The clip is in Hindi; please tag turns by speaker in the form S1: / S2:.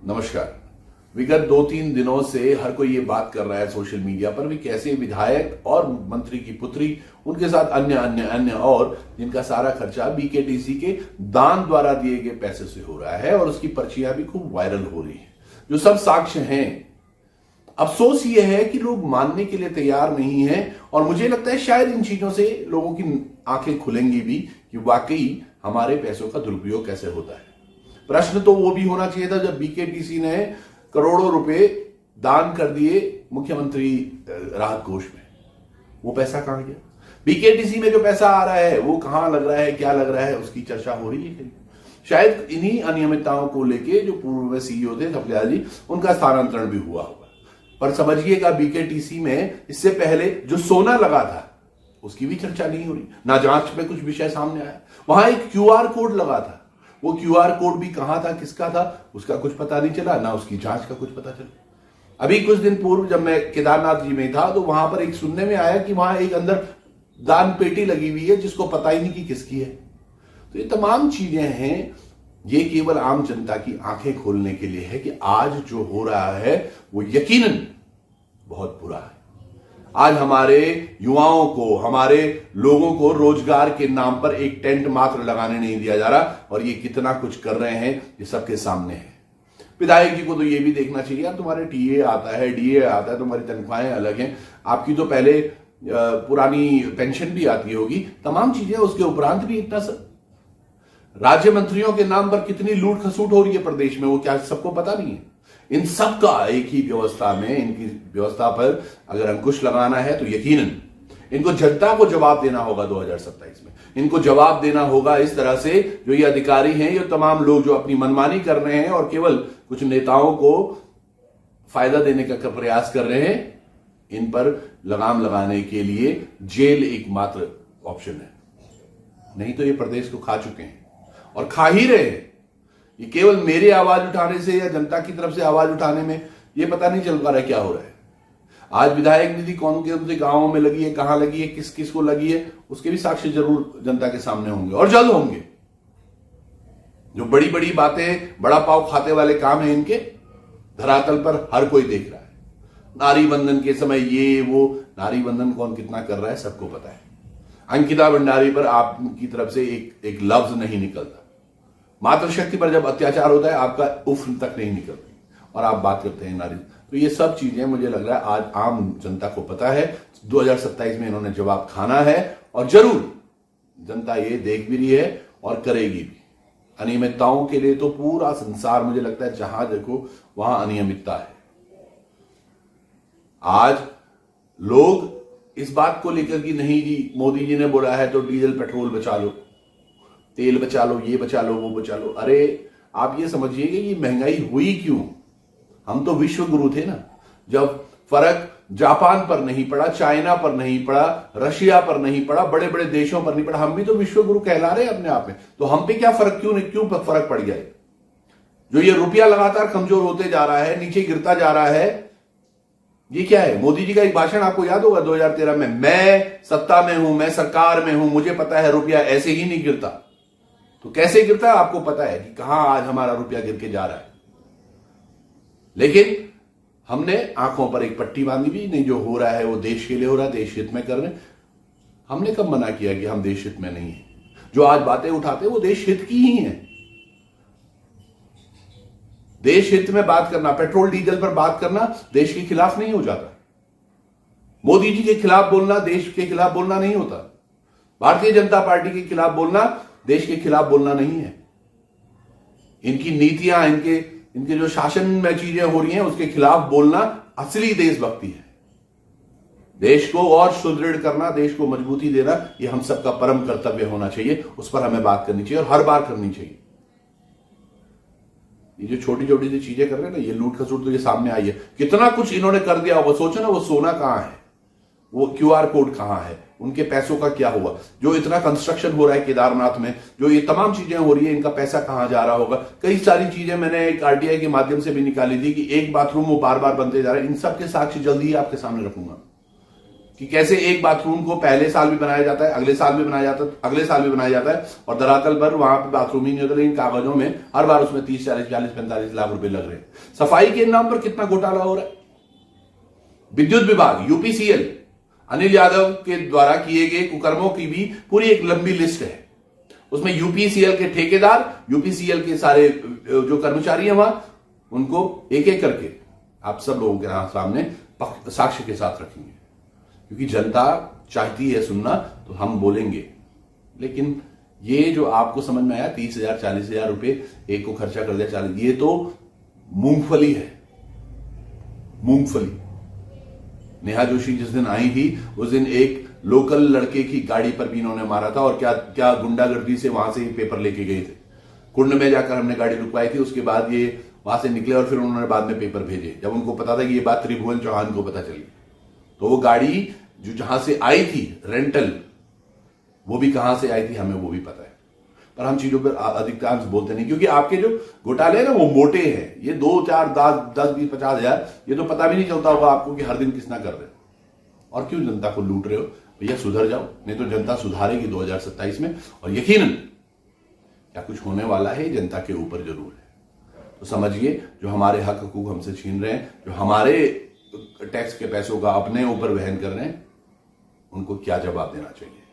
S1: नमस्कार। विगत 2-3 दिनों से हर कोई ये बात कर रहा है सोशल मीडिया पर भी कैसे विधायक और मंत्री की पुत्री, उनके साथ अन्य और जिनका सारा खर्चा बीकेटीसी के दान द्वारा दिए गए पैसे से हो रहा है और उसकी पर्चियां भी खूब वायरल हो रही है, जो सब साक्ष्य हैं। अफसोस ये है कि लोग मानने के लिए तैयार नहीं हैं और मुझे लगता है शायद इन चीजों से लोगों की आंखें खुलेंगी भी कि वाकई हमारे पैसों का दुरुपयोग कैसे होता है। प्रश्न तो वो भी होना चाहिए था जब बीकेटीसी ने करोड़ों रुपए दान कर दिए मुख्यमंत्री राहत कोष में, वो पैसा कहां गया? बीकेटीसी में जो पैसा आ रहा है वो कहां लग रहा है, क्या लग रहा है, उसकी चर्चा हो रही है। शायद इन्हीं अनियमितताओं को लेके जो पूर्व में सीईओ थे थपलियाल जी, उनका स्थानांतरण भी हुआ होगा। पर समझिएगा बीकेटीसी में इससे पहले जो सोना लगा था उसकी भी चर्चा नहीं हो रही, ना जांच में कुछ विषय सामने आया। वहां एक क्यूआर कोड लगा था, वो क्यूआर कोड भी कहां था, किसका था, उसका कुछ पता नहीं चला, ना उसकी जांच का कुछ पता चला। अभी कुछ दिन पूर्व जब मैं केदारनाथ जी में था तो वहां पर एक सुनने में आया कि वहां एक अंदर दान पेटी लगी हुई है जिसको पता ही नहीं कि किसकी है। तो ये तमाम चीजें हैं, ये केवल आम जनता की आंखें खोलने के लिए है कि आज जो हो रहा है वो यकीनन बहुत बुरा है। आज हमारे युवाओं को, हमारे लोगों को रोजगार के नाम पर एक टेंट मात्र लगाने नहीं दिया जा रहा और ये कितना कुछ कर रहे हैं ये सबके सामने है। विधायक जी को तो ये भी देखना चाहिए, यार तुम्हारे टीए आता है, डीए आता है, तुम्हारी तनख्वाहें अलग हैं, आपकी तो पहले पुरानी पेंशन भी आती होगी, तमाम चीजें, उसके उपरांत भी इतना सब राज्य मंत्रियों के नाम पर कितनी लूट खसूट हो रही है प्रदेश में, वो क्या सबको पता नहीं है? इन सब का एक ही व्यवस्था में, इनकी व्यवस्था पर अगर अंकुश लगाना है तो यकीनन इनको जनता को जवाब देना होगा 2027 में। इनको जवाब देना होगा इस तरह से, जो ये अधिकारी हैं, ये तमाम लोग जो अपनी मनमानी कर रहे हैं और केवल कुछ नेताओं को फायदा देने का प्रयास कर रहे हैं, इन पर लगाम लगाने के लिए जेल एकमात्र ऑप्शन है। नहीं तो ये प्रदेश को खा चुके हैं और खा ही रहे हैं। ये केवल मेरे आवाज उठाने से या जनता की तरफ से आवाज उठाने में ये पता नहीं चल पा रहा है क्या हो रहा है। आज विधायक निधि कौन से गांवों में लगी है, कहां लगी है, किस किस को लगी है, उसके भी साक्ष्य जरूर जनता के सामने होंगे और जल्द होंगे। जो बड़ी बड़ी बातें, बड़ा पाव खाते वाले काम है इनके, धरातल पर हर कोई देख रहा है। नारी बंधन के समय ये वो, नारी बंधन कौन कितना कर रहा है सबको पता है। अंकिता भंडारी पर आपकी तरफ से एक लफ्ज नहीं निकलता। मातृशक्ति पर जब अत्याचार होता है आपका उफ तक नहीं निकलती और आप बात करते हैं नारी। तो ये सब चीजें मुझे लग रहा है आज आम जनता को पता है। 2027 में इन्होंने जवाब खाना है और जरूर जनता ये देख भी रही है और करेगी भी। अनियमितताओं के लिए तो पूरा संसार, मुझे लगता है जहां देखो वहां अनियमितता है। आज लोग इस बात को लेकर कि नहीं जी मोदी जी ने बोला है तो डीजल पेट्रोल बचा लो, तेल बचा लो, ये बचा लो, वो बचा लो। अरे आप ये समझिए कि ये महंगाई हुई क्यों? हम तो विश्व गुरु थे ना। जब फर्क जापान पर नहीं पड़ा, चाइना पर नहीं पड़ा, रशिया पर नहीं पड़ा, बड़े बड़े देशों पर नहीं पड़ा, हम भी तो विश्व गुरु कहला रहे हैं अपने आप में। तो हम पे क्या फर्क क्यों फर्क पड़ गया? जो ये रुपया लगातार कमजोर होते जा रहा है, नीचे गिरता जा रहा है, ये क्या है? मोदी जी का एक भाषण आपको याद होगा 2013 में, मैं सत्ता में हूं, मैं सरकार में हूं, मुझे पता है रुपया ऐसे ही नहीं गिरता। तो कैसे गिरता है आपको पता है कि कहां आज हमारा रुपया गिर के जा रहा है। लेकिन हमने आंखों पर एक पट्टी बांधी भी, नहीं जो हो रहा है वो देश के लिए हो रहा है, देश हित में कर रहे हैं। हमने कब मना किया कि हम देश हित में नहीं है? जो आज बातें उठाते हैं वो देश हित की ही है। देश हित में बात करना, पेट्रोल डीजल पर बात करना देश के खिलाफ नहीं हो जाता। मोदी जी के खिलाफ बोलना देश के खिलाफ बोलना नहीं होता। भारतीय जनता पार्टी के खिलाफ बोलना देश के खिलाफ बोलना नहीं है। इनकी नीतियां, इनके जो शासन में चीजें हो रही हैं उसके खिलाफ बोलना असली देशभक्ति है। देश को और सुदृढ़ करना, देश को मजबूती देना, यह हम सबका परम कर्तव्य होना चाहिए। उस पर हमें बात करनी चाहिए और हर बार करनी चाहिए। ये जो छोटी छोटी सी चीजें कर रहे हैं ना, ये लूट खसूट तो ये सामने आई है। कितना कुछ इन्होंने कर दिया होगा। सोचो ना, वो सोना कहां है, वो क्यूआर कोड कहां है, उनके पैसों का क्या हुआ? जो इतना कंस्ट्रक्शन हो रहा है केदारनाथ में, जो ये तमाम चीजें हो रही है, इनका पैसा कहां जा रहा होगा? कई सारी चीजें मैंने एक आरटीआई के माध्यम से भी निकाली थी कि एक बाथरूम वो बार बार बनते जा रहे हैं। इन सब के साक्ष्य जल्दी ही आपके सामने रखूंगा। कि कैसे एक बाथरूम को पहले साल भी बनाया जाता है, अगले साल भी बनाया जाता है, अगले साल भी बनाया जाता है, और धरातल पर वहां पर बाथरूम ही नहीं होता, लेकिन कागजों में हर बार उसमें 30, 40, 40, 45 लाख रुपए लग रहे हैं। सफाई के नाम पर कितना घोटाला हो रहा है। विद्युत विभाग, यूपीसीएल, अनिल यादव के द्वारा किए गए कुकर्मों की भी पूरी एक लंबी लिस्ट है। उसमें यूपीसीएल के ठेकेदार, यूपीसीएल के सारे जो कर्मचारी हैं वहां, उनको एक एक करके आप सब लोगों के सामने साक्ष्य के साथ रखेंगे, क्योंकि जनता चाहती है सुनना, तो हम बोलेंगे। लेकिन ये जो आपको समझ में आया 30,000, 40,000 रुपए एक को खर्चा कर दिया 40, ये तो मूंगफली है, मूंगफली। नेहा जोशी जिस दिन आई थी उस दिन एक लोकल लड़के की गाड़ी पर भी इन्होंने मारा था, और क्या क्या गुंडागर्दी से वहां से ही पेपर लेके गए थे। कुंड में जाकर हमने गाड़ी रुकवाई थी, उसके बाद ये वहां से निकले और फिर उन्होंने बाद में पेपर भेजे, जब उनको पता था कि ये बात त्रिभुवन चौहान को पता चली। तो वो गाड़ी जो जहां से आई थी रेंटल, वो भी कहां से आई थी हमें वो भी पता है। पर हम चीजों पर अधिकांश बोलते नहीं, क्योंकि आपके जो घोटाले हैं ना वो मोटे हैं। ये 2, 4, 10, 20, 50 हजार, ये तो पता भी नहीं चलता होगा आपको कि हर दिन कितना कर रहे हो और क्यों जनता को लूट रहे हो। भैया सुधर जाओ, नहीं तो जनता सुधारेगी 2027 में, और यकीनन क्या कुछ होने वाला है जनता के ऊपर जरूर है। तो समझिए, जो हमारे हक हकूक हमसे छीन रहे हैं, जो हमारे टैक्स के पैसों का अपने ऊपर वहन कर रहे हैं, उनको क्या जवाब देना चाहिए।